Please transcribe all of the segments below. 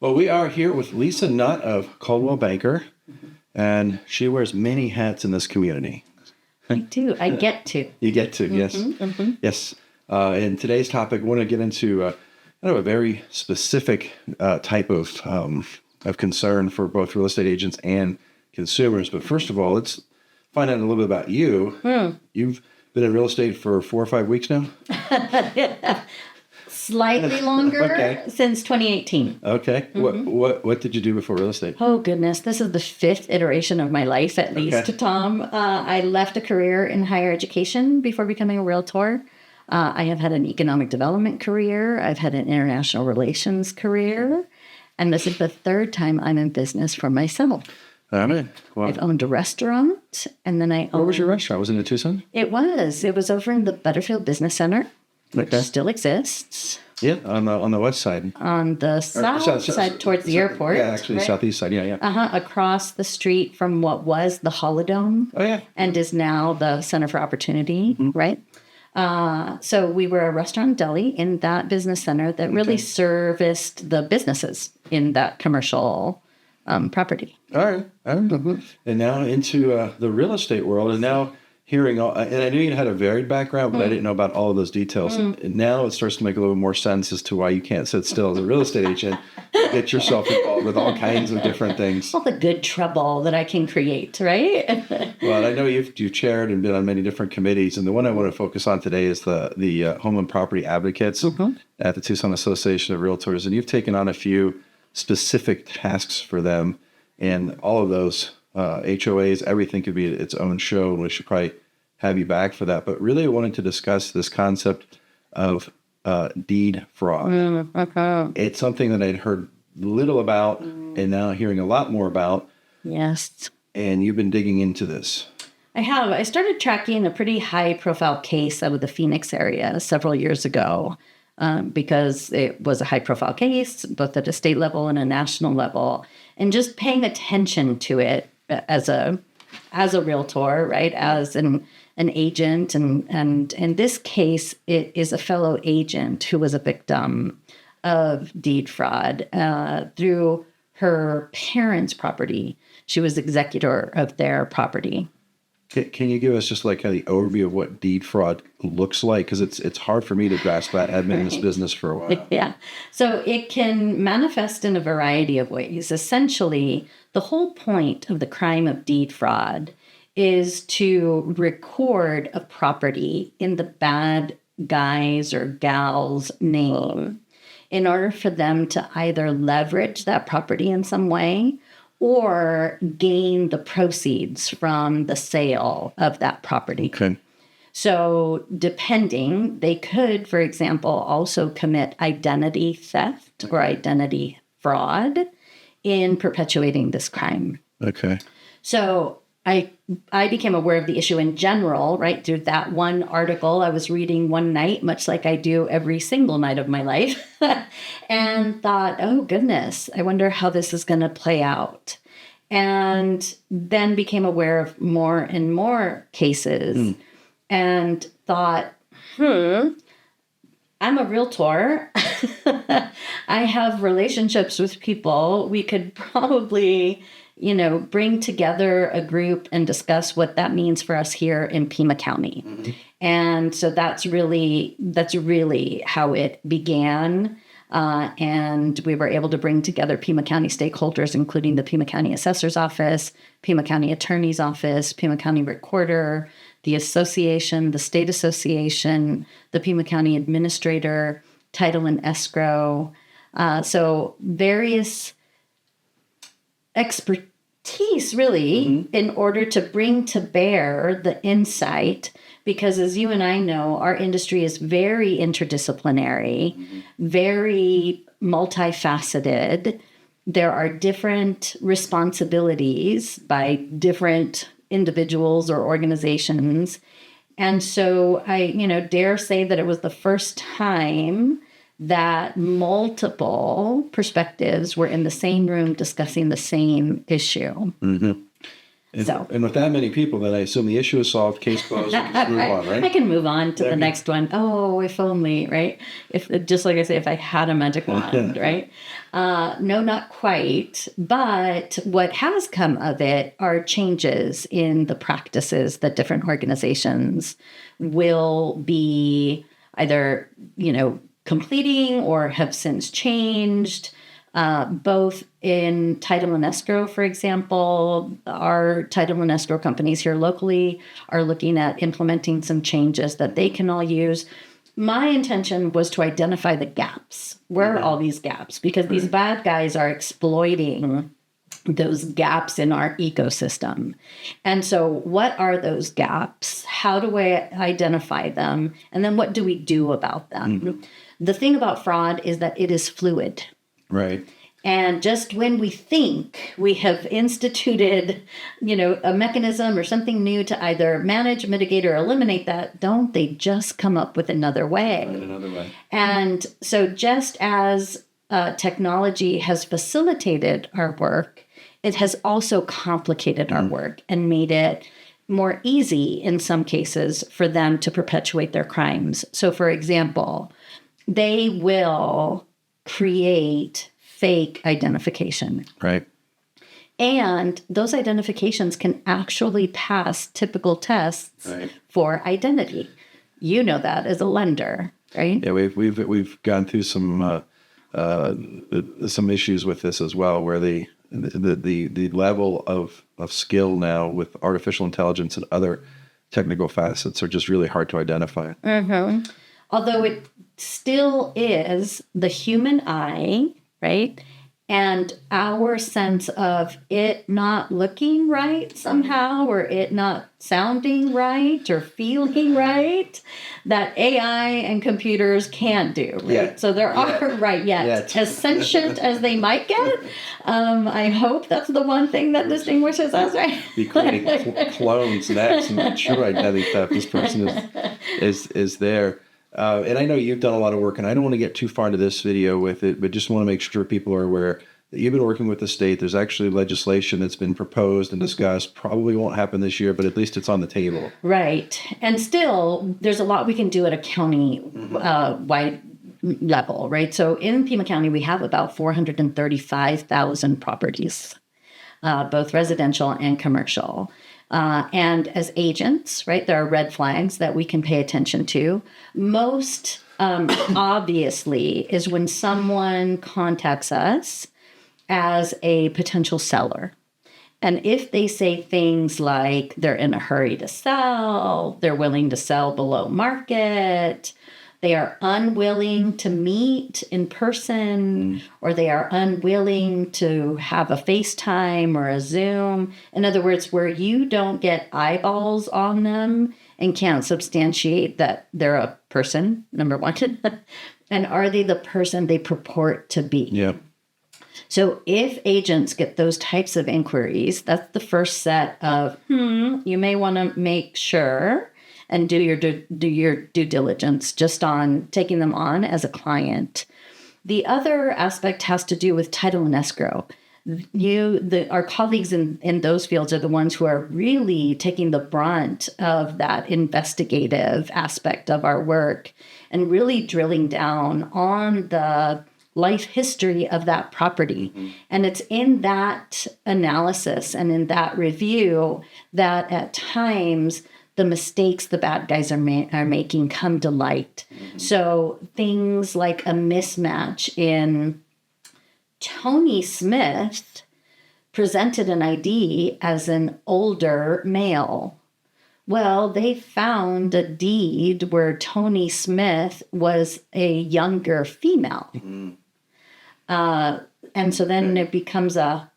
Well, we are here with Lisa Nutt of Caldwell Banker, and she wears many hats in this community. I do. I get to. You get to, yes. Yes. In today's topic, we want to get into kind of a very specific type of concern for both real estate agents and consumers. But first of all, let's find out a little bit about you. You've been in real estate for 4 or 5 weeks now? Slightly longer, Okay. since 2018. Okay. What did you do before real estate? Oh, goodness. This is the 5th iteration of my life, at least, Okay. Tom. I left a career in higher education before becoming a realtor. I have had an economic development career. I've had an international relations career. And this is the 3rd time I'm in business for myself. All right. Well, I've owned a restaurant, and then I owned... where was your restaurant? Was it in Tucson? It was. It was over in the Butterfield Business Center, which Okay. still exists. Yeah, on the west side. On the south side towards the airport. Yeah, actually, right? southeast side. Yeah. Across the street from what was the Holodome. Oh, yeah. And is now the Center for Opportunity, right? So we were a restaurant deli in that business center that really serviced the businesses in that commercial property. All right. And now into the real estate world, and now hearing all, and I knew you had a varied background, but I didn't know about all of those details. And now it starts to make a little more sense as to why you can't sit still as a real estate agent. Get yourself involved with all kinds of different things. All the good trouble that I can create, right? Well, I know you've chaired and been on many different committees, and the one I want to focus on today is the Home and Property Advocates at the Tucson Association of Realtors, and you've taken on a few specific tasks for them, and all of those HOAs, everything could be its own show, and we should probably have you back for that. But really, I wanted to discuss this concept of deed fraud. It's something that I'd heard little about, and now hearing a lot more about. Yes. And you've been digging into this. I have. I started tracking a pretty high-profile case out of the Phoenix area several years ago because it was a high-profile case, both at a state level and a national level, and just paying attention to it as a realtor, right, as an agent. And in this case, it is a fellow agent who was a victim of deed fraud through her parents' property. She was executor of their property. Can you give us just like the overview of what deed fraud looks like? Because it's hard for me to grasp that. I've been in this business for a while. Yeah. So it can manifest in a variety of ways. Essentially, the whole point of the crime of deed fraud is to record a property in the bad guy's or gal's name in order for them to either leverage that property in some way or gain the proceeds from the sale of that property. Okay. So depending, they could, for example, also commit identity theft or identity fraud in perpetuating this crime. Okay. So I became aware of the issue in general, right, through that one article I was reading one night, much like I do every single night of my life, and thought, oh, goodness, I wonder how this is going to play out. And then became aware of more and more cases and thought, I'm a realtor. I have relationships with people. We could probably bring together a group and discuss what that means for us here in Pima County. And so that's really how it began. And we were able to bring together Pima County stakeholders, including the Pima County Assessor's Office, Pima County Attorney's Office, Pima County Recorder, the association, the state association, the Pima County Administrator, Title and Escrow. So various expertise, really, in order to bring to bear the insight, because as you and I know, our industry is very interdisciplinary, very multifaceted. There are different responsibilities by different individuals or organizations. And so I, dare say that it was the first time that multiple perspectives were in the same room discussing the same issue. And with that many people, then I assume the issue is solved, case closed, and just move on, right? I can move on to the next one. Oh, if only, right? If just like I say, if I had a magic wand, right? No, not quite. But what has come of it are changes in the practices that different organizations will be either, completing or have since changed. Both in title and escrow, for example, our title and escrow companies here locally are looking at implementing some changes that they can all use. My intention was to identify the gaps. Where are all these gaps? Because these bad guys are exploiting those gaps in our ecosystem. And so what are those gaps? How do we identify them? And then what do we do about them? The thing about fraud is that it is fluid. Right. And just when we think we have instituted, a mechanism or something new to either manage, mitigate, or eliminate that, don't they just come up with another way? Right, another way. And so just as technology has facilitated our work, it has also complicated our work and made it more easy in some cases for them to perpetuate their crimes. So, for example, they will create fake identification. Right. And those identifications can actually pass typical tests for identity. You know that as a lender, right? Yeah, we've gone through some issues with this as well, where the level of skill now with artificial intelligence and other technical facets are just really hard to identify. Although it still is the human eye, right? And our sense of it not looking right somehow, or it not sounding right or feeling right, that AI and computers can't do. Right? Yeah. So there are, as sentient as they might get. I hope that's the one thing that distinguishes us, right? Be creating clones next. I'm not sure identity theft. This person is there. And I know you've done a lot of work, and I don't want to get too far into this video with it, but just want to make sure people are aware that you've been working with the state. There's actually legislation that's been proposed and discussed. Probably won't happen this year, but at least it's on the table. Right. And still, there's a lot we can do at a county-wide level, right? So in Pima County, we have about 435,000 properties, both residential and commercial. And as agents, right, there are red flags that we can pay attention to. Most obviously is when someone contacts us as a potential seller. And if they say things like they're in a hurry to sell, they're willing to sell below market, they are unwilling to meet in person, or they are unwilling to have a FaceTime or a Zoom. In other words, where you don't get eyeballs on them and can't substantiate that they're a person, number one. And are they the person they purport to be? Yeah. So if agents get those types of inquiries, that's the first set of, you may want to make sure and do your due diligence just on taking them on as a client. The other aspect has to do with title and escrow. Our colleagues in those fields are the ones who are really taking the brunt of that investigative aspect of our work and really drilling down on the life history of that property. And it's in that analysis and in that review that at times the mistakes the bad guys are making come to light. So things like a mismatch in Tony Smith presented an ID as an older male. Well, they found a deed where Tony Smith was a younger female. And so then it becomes a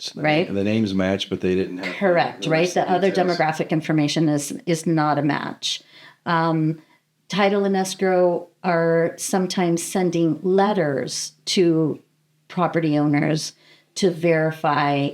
So right? The names match, but they didn't have. Correct, right? The other demographic information is not a match. Title and escrow are sometimes sending letters to property owners to verify,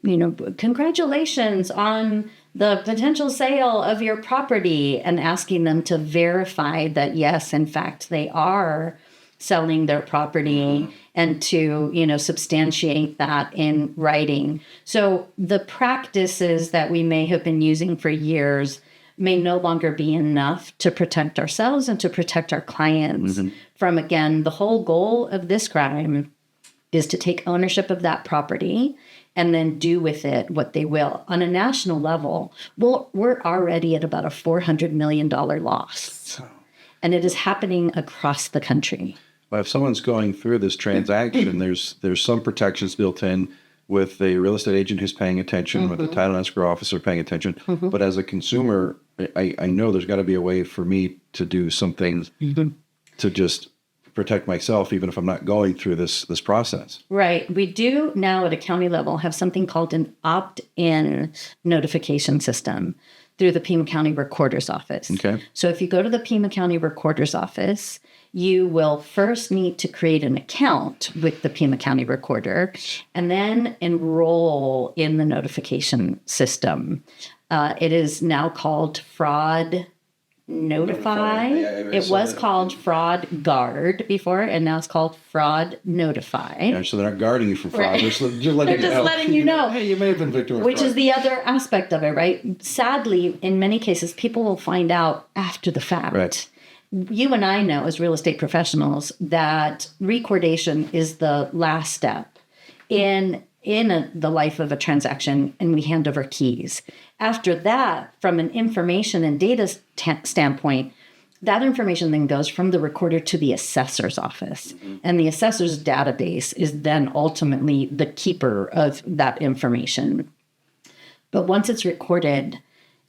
congratulations on the potential sale of your property, and asking them to verify that, yes, in fact, they are selling their property and to, substantiate that in writing. So the practices that we may have been using for years may no longer be enough to protect ourselves and to protect our clients from, again, the whole goal of this crime is to take ownership of that property and then do with it what they will. On a national level, we're already at about a $400 million loss. And it is happening across the country. But if someone's going through this transaction, there's some protections built in with the real estate agent who's paying attention, with the title and escrow officer paying attention. But as a consumer, I know there's got to be a way for me to do something to just protect myself, even if I'm not going through this process. Right. We do now at a county level have something called an opt-in notification system through the Pima County Recorder's Office. Okay. So if you go to the Pima County Recorder's Office, you will first need to create an account with the Pima County Recorder and then enroll in the notification system. It is now called Fraud Notify. It was called Fraud Guard before, and now it's called Fraud Notify. Yeah, so they're not guarding you from fraud. Right. They're just letting you know. Hey, you may have been victim of Which fraud. is the other aspect of it, right? Sadly, in many cases, people will find out after the fact. Right. You and I know as real estate professionals that recordation is the last step in the life of a transaction, and we hand over keys. After that, from an information and data standpoint, that information then goes from the recorder to the assessor's office. And the assessor's database is then ultimately the keeper of that information. But once it's recorded,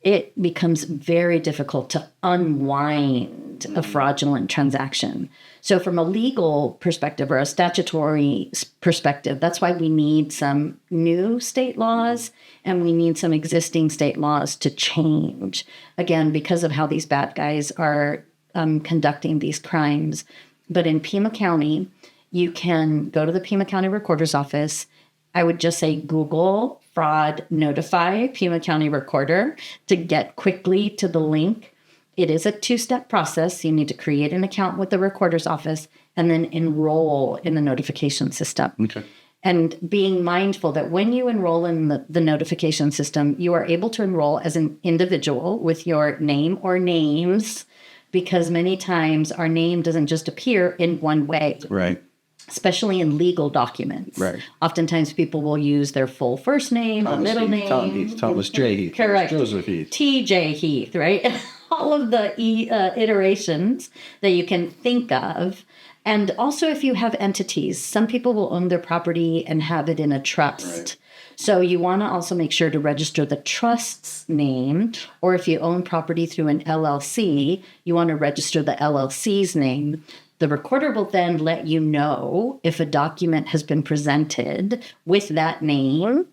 it becomes very difficult to unwind a fraudulent transaction. So from a legal perspective or a statutory perspective, that's why we need some new state laws and we need some existing state laws to change. Again, because of how these bad guys are conducting these crimes. But in Pima County, you can go to the Pima County Recorder's Office. I would just say Google Fraud Notify Pima County Recorder to get quickly to the link. It is a two-step process. You need to create an account with the Recorder's Office and then enroll in the notification system. Okay. And being mindful that when you enroll in the notification system, you are able to enroll as an individual with your name or names, because many times our name doesn't just appear in one way. Right. Especially in legal documents. Right. Oftentimes people will use their full first name, a middle name. Tom Heath, Thomas J. Heath. Correct. Joseph Heath. TJ Heath, right? All of the iterations that you can think of. And also if you have entities, some people will own their property and have it in a trust. Right. So you want to also make sure to register the trust's name, or if you own property through an LLC, you want to register the LLC's name. The recorder will then let you know if a document has been presented with that name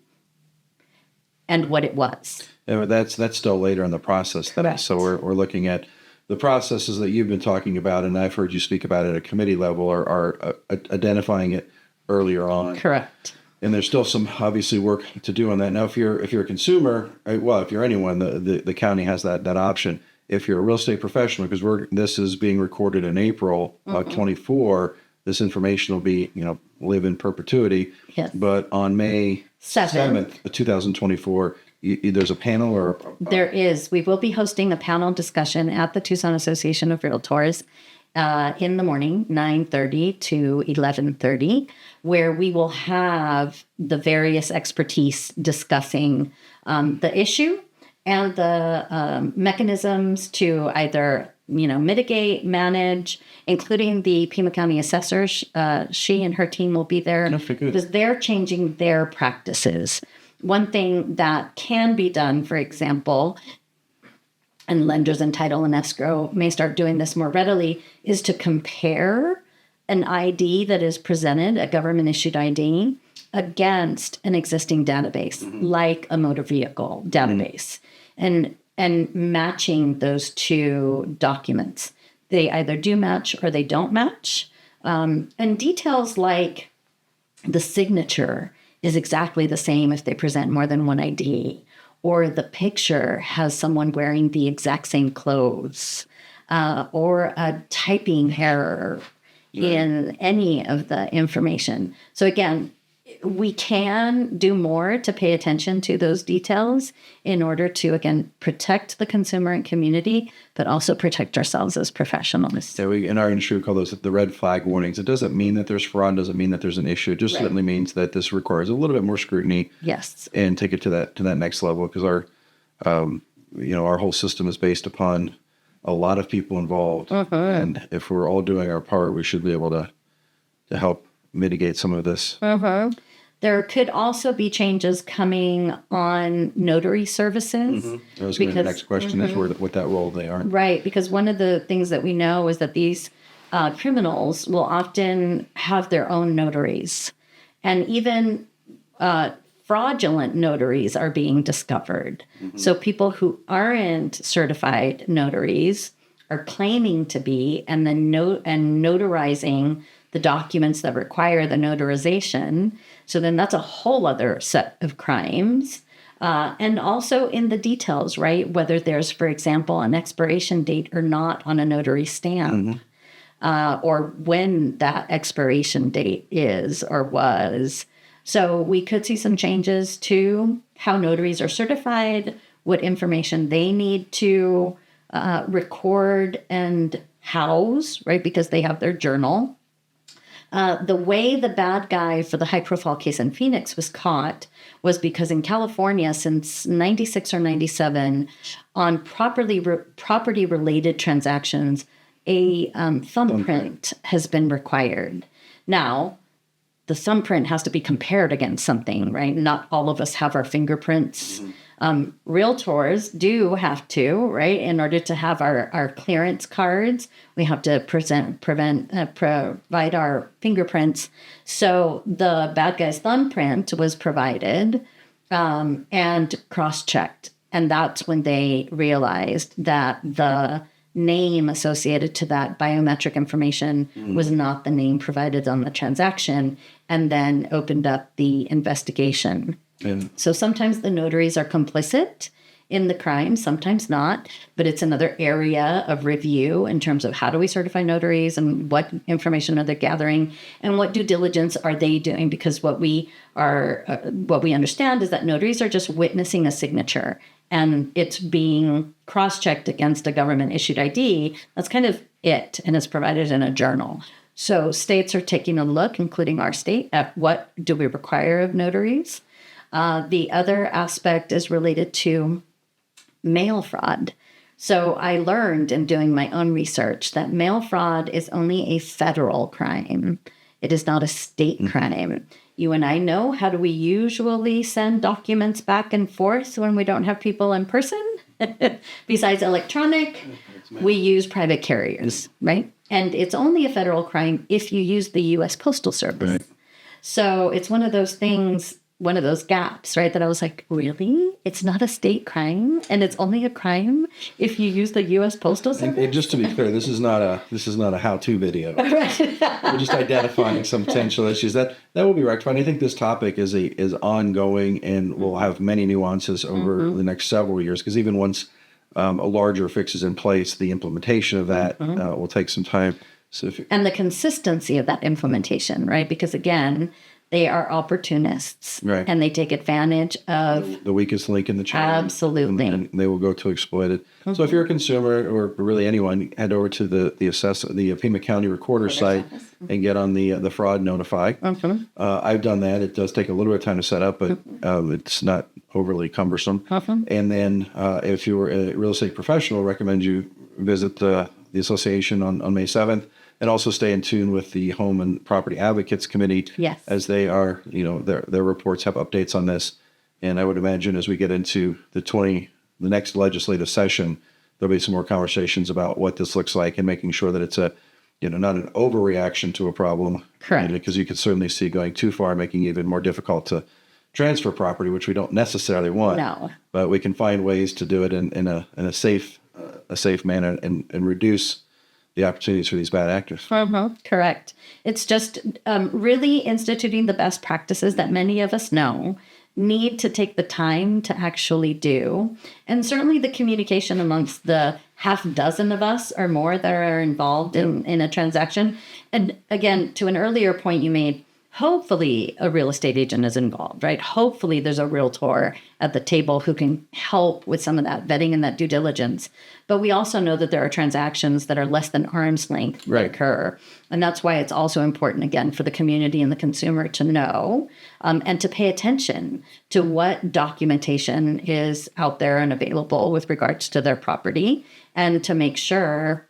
and what it was. Yeah, but that's still later in the process. Correct. So we're looking at the processes that you've been talking about, and I've heard you speak about it at a committee level, are identifying it earlier on. Correct. And there's still some obviously work to do on that. Now, if you're a consumer, well, if you're anyone, the county has that option. If you're a real estate professional, because this is being recorded in April 24, this information will be live in perpetuity. Yes. But on May 7th, 2024, there's a panel or There is. We will be hosting a panel discussion at the Tucson Association of Realtors in the morning, 9:30 to 11:30, where we will have the various expertise discussing the issue and the mechanisms to either mitigate, manage, including the Pima County assessor. She and her team will be there because they're changing their practices. One thing that can be done, for example, and lenders in title and escrow may start doing this more readily, is to compare an ID that is presented, a government-issued ID, against an existing database, like a motor vehicle database, and matching those two documents. They either do match or they don't match. And details like the signature is exactly the same if they present more than one ID, or the picture has someone wearing the exact same clothes, or a typing error in any of the information. So again, we can do more to pay attention to those details in order to, again, protect the consumer and community, but also protect ourselves as professionals. So we, in our industry, we call those the red flag warnings. It doesn't mean that there's fraud, doesn't mean that there's an issue. It just certainly means that this requires a little bit more scrutiny. Yes. And take it to that next level, because our our whole system is based upon a lot of people involved. And if we're all doing our part, we should be able to help mitigate some of this. There could also be changes coming on notary services. That was the next question, is what that role they are. Right, because one of the things that we know is that these criminals will often have their own notaries. And even fraudulent notaries are being discovered. So people who aren't certified notaries are claiming to be, and then notarizing the documents that require the notarization. So then that's a whole other set of crimes. And also in the details, right? Whether there's, for example, an expiration date or not on a notary stamp, or when that expiration date is or was. So we could see some changes to how notaries are certified, what information they need to record and house, right? Because they have their journal. The way the bad guy for the high-profile case in Phoenix was caught was because in California, since 96 or 97, on property-related transactions, a thumbprint has been required. Now, the thumbprint has to be compared against something, right? Not all of us have our fingerprints. Realtors do have to, right? In order to have our clearance cards, we have to provide our fingerprints. So the bad guy's thumbprint was provided and cross-checked. And that's when they realized that the name associated to that biometric information was not the name provided on the transaction, and then opened up the investigation. So sometimes the notaries are complicit in the crime, sometimes not, but it's another area of review in terms of how do we certify notaries and what information are they gathering and what due diligence are they doing? Because what we understand is that notaries are just witnessing a signature and it's being cross-checked against a government-issued ID. That's kind of it, and it's provided in a journal. So states are taking a look, including our state, at what do we require of notaries. The other aspect is related to mail fraud. So I learned in doing my own research that mail fraud is only a federal crime. It is not a state crime. You and I know, how do we usually send documents back and forth when we don't have people in person? Besides electronic, we use private carriers, right? And it's only a federal crime if you use the U.S. Postal Service. Right. So it's one of those things, one of those gaps, right? That I was like, really? It's not a state crime, and it's only a crime if you use the U.S. Postal Service? And just to be clear, this is not a how-to video. Right. We're just identifying some potential issues that will be rectified. I think this topic is ongoing and will have many nuances over the next several years, because even once a larger fix is in place, the implementation of that will take some time. So and the consistency of that implementation, right? Because again, they are opportunists, right, and they take advantage of the weakest link in the chain. Absolutely, and they will go to exploit it. So if you're a consumer, or really anyone, head over to the Pima County Recorder site and get on the fraud notify. I've done that. It does take a little bit of time to set up, but it's not overly cumbersome. And then if you're a real estate professional, I recommend you visit the association on May 7th. And also stay in tune with the Home and Property Advocates Committee, as they are, their reports have updates on this. And I would imagine as we get into the next legislative session, there'll be some more conversations about what this looks like and making sure that it's not an overreaction to a problem. Correct. Because you could certainly see going too far, making it even more difficult to transfer property, which we don't necessarily want. No. But we can find ways to do it in a safe manner and reduce the opportunities for these bad actors. Correct. It's just really instituting the best practices that many of us know, need to take the time to actually do. And certainly the communication amongst the half dozen of us or more that are involved in a transaction. And again, to an earlier point you made, hopefully a real estate agent is involved, right? Hopefully there's a realtor at the table who can help with some of that vetting and that due diligence. But we also know that there are transactions that are less than arm's length that occur. And that's why it's also important, again, for the community and the consumer to know and to pay attention to what documentation is out there and available with regards to their property, and to make sure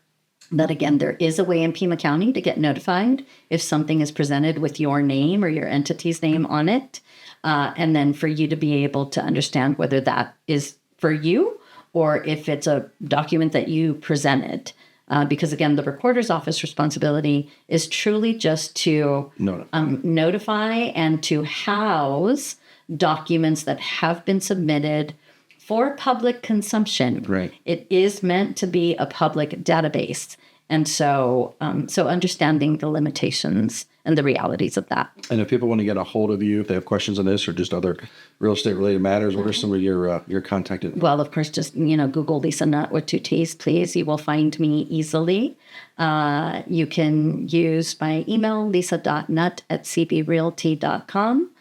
that, again, there is a way in Pima County to get notified if something is presented with your name or your entity's name on it. And then for you to be able to understand whether that is for you or if it's a document that you presented. Because, again, the recorder's office responsibility is truly just to notify and to house documents that have been submitted for public consumption. Right. It is meant to be a public database. And so understanding the limitations and the realities of that. And if people want to get a hold of you, if they have questions on this or just other real estate related matters, what are some of your contact info? Well, of course, just, Google Lisa Nutt with 2 T's, please. You will find me easily. You can use my email, lisa.nutt@cbrealty.com,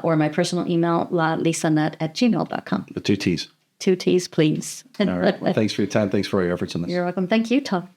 or my personal email, lisanutt@gmail.com. The 2 T's. 2 T's, please. All right. Well, thanks for your time. Thanks for all your efforts on this. You're welcome. Thank you, Tom.